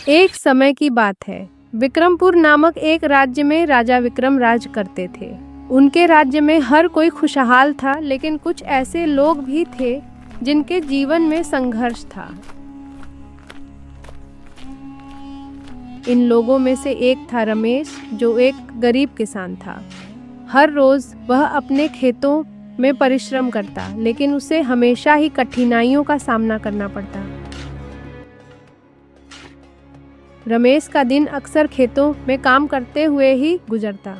एक समय की बात है। विक्रमपुर नामक एक राज्य में राजा विक्रम राज करते थे। उनके राज्य में हर कोई खुशहाल था, लेकिन कुछ ऐसे लोग भी थे जिनके जीवन में संघर्ष था। इन लोगों में से एक था रमेश, जो एक गरीब किसान था। हर रोज वह अपने खेतों में परिश्रम करता, लेकिन उसे हमेशा ही कठिनाइयों का सामना करना पड़ता। रमेश का दिन अक्सर खेतों में काम करते हुए ही गुजरता।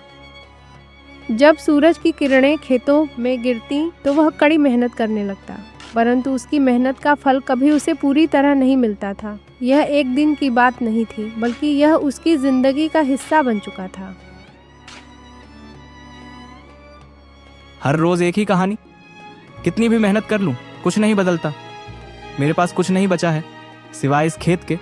जब सूरज की किरणें खेतों में गिरती तो वह कड़ी मेहनत करने लगता, परंतु उसकी मेहनत का फल कभी उसे पूरी तरह नहीं मिलता था। यह एक दिन की बात नहीं थी, बल्कि यह उसकी जिंदगी का हिस्सा बन चुका था। हर रोज एक ही कहानी। कितनी भी मेहनत कर लूं, कुछ नहीं बदलता। मेरे पास कुछ नहीं बचा है सिवाय इस खेत के।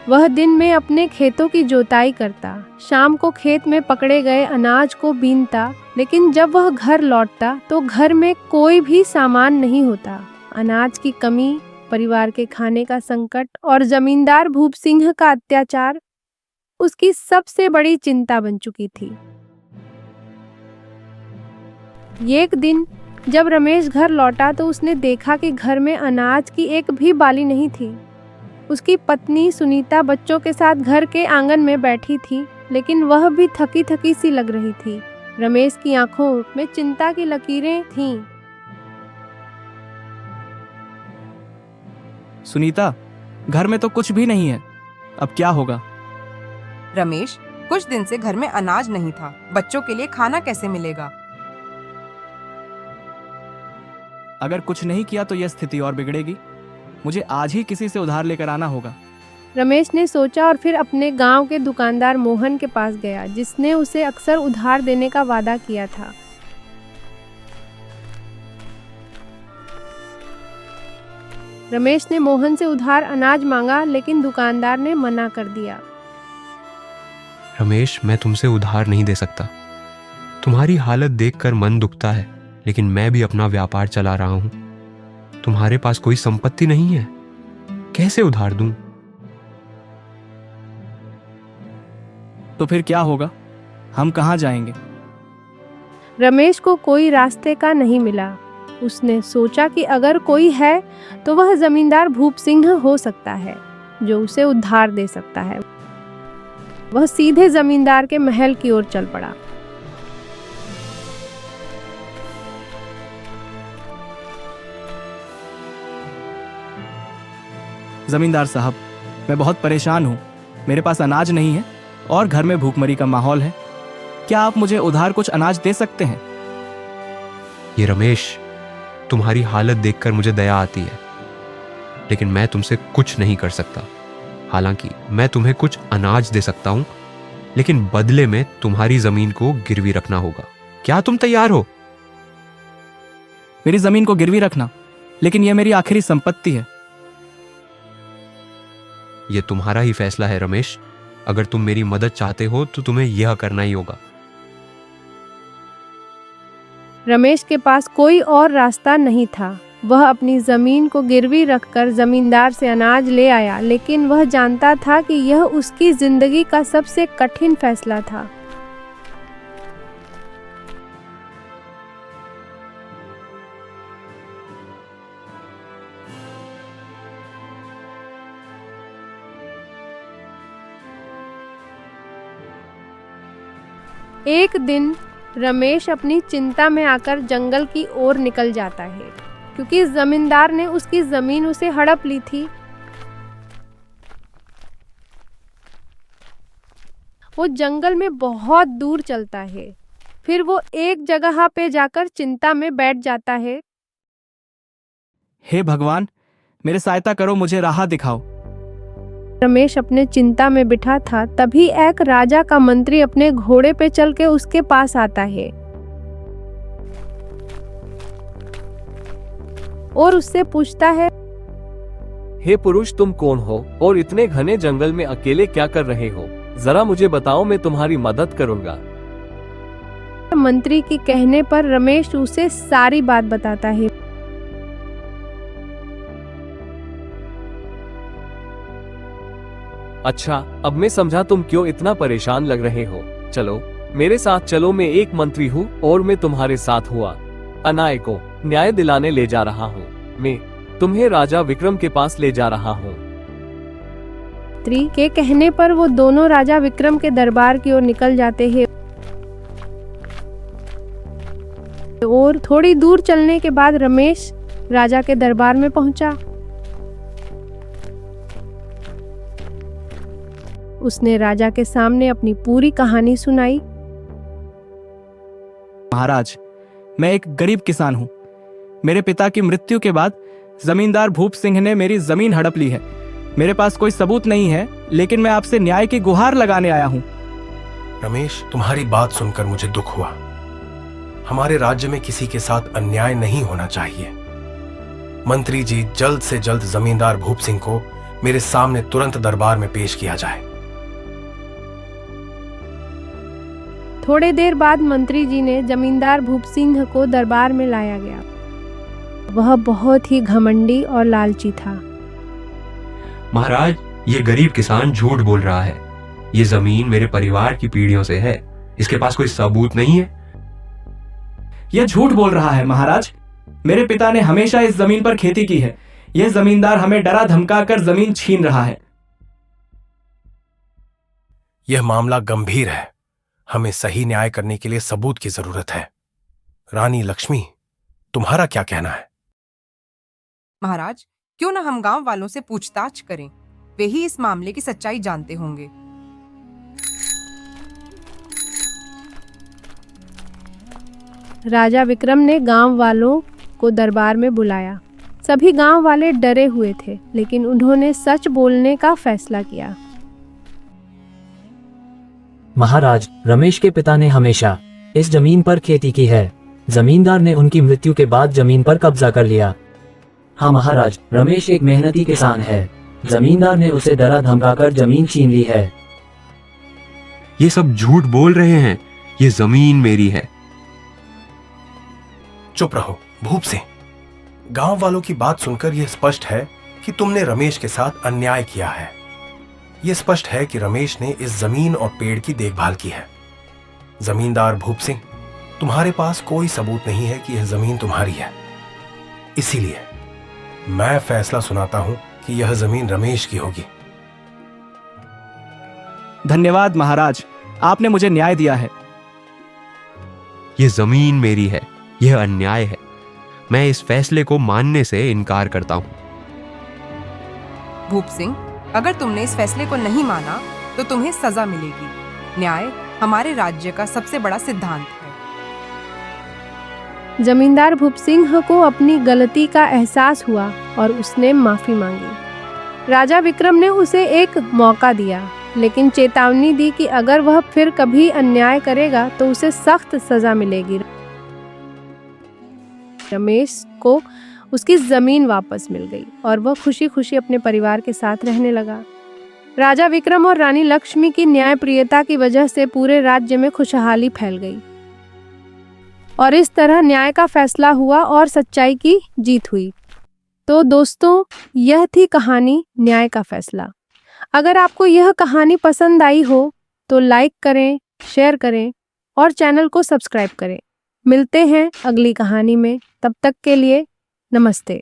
वह दिन में अपने खेतों की जोताई करता, शाम को खेत में पकड़े गए अनाज को बीनता, लेकिन जब वह घर लौटता तो घर में कोई भी सामान नहीं होता। अनाज की कमी, परिवार के खाने का संकट और जमींदार भूप सिंह का अत्याचार उसकी सबसे बड़ी चिंता बन चुकी थी। एक दिन जब रमेश घर लौटा तो उसने देखा कि घर में अनाज की एक भी बाली नहीं थी। उसकी पत्नी सुनीता बच्चों के साथ घर के आंगन में बैठी थी, लेकिन वह भी थकी थकी सी लग रही थी। रमेश की आंखों में चिंता की लकीरें थीं। सुनीता, घर में तो कुछ भी नहीं है, अब क्या होगा? रमेश, कुछ दिन से घर में अनाज नहीं था, बच्चों के लिए खाना कैसे मिलेगा? अगर कुछ नहीं किया तो यह स्थिति और बिगड़ेगी। मुझे आज ही किसी से उधार लेकर आना होगा। रमेश ने सोचा और फिर अपने गांव के दुकानदार मोहन के पास गया, जिसने उसे अक्सर उधार देने का वादा किया था। रमेश ने मोहन से उधार अनाज मांगा, लेकिन दुकानदार ने मना कर दिया। रमेश, मैं तुमसे उधार नहीं दे सकता। तुम्हारी हालत देखकर मन दुखता है, लेकिन मैं भी अपना व्यापार चला रहा हूं। तुम्हारे पास कोई संपत्ति नहीं है, कैसे उधार दूं? तो फिर क्या होगा? हम कहाँ जाएंगे? रमेश को कोई रास्ते का नहीं मिला। उसने सोचा कि अगर कोई है तो वह जमींदार भूप सिंह हो सकता है, जो उसे उधार दे सकता है। वह सीधे जमींदार के महल की ओर चल पड़ा। जमींदार साहब, मैं बहुत परेशान हूँ। मेरे पास अनाज नहीं है और घर में भूखमरी का माहौल है। क्या आप मुझे उधार कुछ अनाज दे सकते हैं? ये रमेश, तुम्हारी हालत देखकर मुझे दया आती है, लेकिन मैं तुमसे कुछ नहीं कर सकता। हालांकि मैं तुम्हें कुछ अनाज दे सकता हूं, लेकिन बदले में तुम्हारी जमीन को गिरवी रखना होगा। क्या तुम तैयार हो? मेरी जमीन को गिरवी रखना? लेकिन यह मेरी आखिरी संपत्ति है। यह तुम्हारा ही फैसला है रमेश। अगर तुम मेरी मदद चाहते हो तो तुम्हें यह करना ही होगा। रमेश के पास कोई और रास्ता नहीं था। वह अपनी जमीन को गिरवी रखकर जमींदार से अनाज ले आया, लेकिन वह जानता था कि यह उसकी जिंदगी का सबसे कठिन फैसला था। एक दिन रमेश अपनी चिंता में आकर जंगल की ओर निकल जाता है, क्योंकि जमींदार ने उसकी जमीन उसे हड़प ली थी। वो जंगल में बहुत दूर चलता है, फिर वो एक जगह पे जाकर चिंता में बैठ जाता है। हे भगवान, मेरे सहायता करो, मुझे राह दिखाओ। रमेश अपने चिंता में बिठा था, तभी एक राजा का मंत्री अपने घोड़े पे चल के उसके पास आता है और उससे पूछता है, हे पुरुष, तुम कौन हो और इतने घने जंगल में अकेले क्या कर रहे हो? जरा मुझे बताओ, मैं तुम्हारी मदद करूंगा। मंत्री के कहने पर रमेश उसे सारी बात बताता है। अच्छा, अब मैं समझा तुम क्यों इतना परेशान लग रहे हो। चलो मेरे साथ चलो, मैं एक मंत्री हूँ और मैं तुम्हारे साथ हुआ अन्याय को न्याय दिलाने ले जा रहा हूँ। मैं तुम्हें राजा विक्रम के पास ले जा रहा हूँ। मंत्री के कहने पर वो दोनों राजा विक्रम के दरबार की ओर निकल जाते हैं और थोड़ी दूर चलने के बाद रमेश राजा के दरबार में पहुंचा। उसने राजा के सामने अपनी पूरी कहानी सुनाई। महाराज, मैं एक गरीब किसान हूँ। मेरे पिता की मृत्यु के बाद जमींदार भूप सिंह ने मेरी जमीन हड़प ली है। मेरे पास कोई सबूत नहीं है, लेकिन मैं आपसे न्याय की गुहार लगाने आया हूँ। रमेश, तुम्हारी बात सुनकर मुझे दुख हुआ। हमारे राज्य में किसी के साथ अन्याय नहीं होना चाहिए। मंत्री जी, जल्द से जल्द जमींदार भूप सिंह को मेरे सामने तुरंत दरबार में पेश किया जाए। थोड़े देर बाद मंत्री जी ने जमींदार भूप सिंह को दरबार में लाया गया। वह बहुत ही घमंडी और लालची था। महाराज, ये गरीब किसान झूठ बोल रहा है। ये जमीन मेरे परिवार की पीढ़ियों से है। इसके पास कोई सबूत नहीं है। यह झूठ बोल रहा है महाराज। मेरे पिता ने हमेशा इस जमीन पर खेती की है। यह जमींदार हमें डरा धमकाकर जमीन छीन रहा है। यह मामला गंभीर है। हमें सही न्याय करने के लिए सबूत की जरूरत है। रानी लक्ष्मी, तुम्हारा क्या कहना है? महाराज, क्यों न हम गांव वालों से पूछताछ करें। वे ही इस मामले की सच्चाई जानते होंगे। राजा विक्रम ने गांव वालों को दरबार में बुलाया। सभी गांव वाले डरे हुए थे, लेकिन उन्होंने सच बोलने का फैसला किया। महाराज, रमेश के पिता ने हमेशा इस जमीन पर खेती की है। जमींदार ने उनकी मृत्यु के बाद जमीन पर कब्जा कर लिया। हाँ महाराज, रमेश एक मेहनती किसान है। जमींदार ने उसे डरा धमकाकर जमीन छीन ली है। ये सब झूठ बोल रहे हैं। ये जमीन मेरी है। चुप रहो भूप सिंह। गांव वालों की बात सुनकर यह स्पष्ट है कि तुमने रमेश के साथ अन्याय किया है। यह स्पष्ट है कि रमेश ने इस जमीन और पेड़ की देखभाल की है। जमींदार भूप सिंह, तुम्हारे पास कोई सबूत नहीं है कि यह जमीन तुम्हारी है। इसीलिए मैं फैसला सुनाता हूं कि यह जमीन रमेश की होगी। धन्यवाद महाराज, आपने मुझे न्याय दिया है। ये जमीन मेरी है। यह अन्याय है। मैं इस फैसले को मानने से इनकार करता हूं। भूप सिंह, अगर तुमने इस फैसले को नहीं माना तो तुम्हें सजा मिलेगी। न्याय हमारे राज्य का सबसे बड़ा सिद्धांत है। जमींदार भूप सिंह को अपनी गलती का एहसास हुआ और उसने माफी मांगी। राजा विक्रम ने उसे एक मौका दिया, लेकिन चेतावनी दी कि अगर वह फिर कभी अन्याय करेगा तो उसे सख्त सजा मिलेगी। रमेश को उसकी जमीन वापस मिल गई और वह खुशी खुशी अपने परिवार के साथ रहने लगा। राजा विक्रम और रानी लक्ष्मी की न्यायप्रियता की वजह से पूरे राज्य में खुशहाली फैल गई और इस तरह न्याय का फैसला हुआ और सच्चाई की जीत हुई। तो दोस्तों, यह थी कहानी न्याय का फैसला। अगर आपको यह कहानी पसंद आई हो तो लाइक करें, शेयर करें और चैनल को सब्सक्राइब करें। मिलते हैं अगली कहानी में। तब तक के लिए नमस्ते।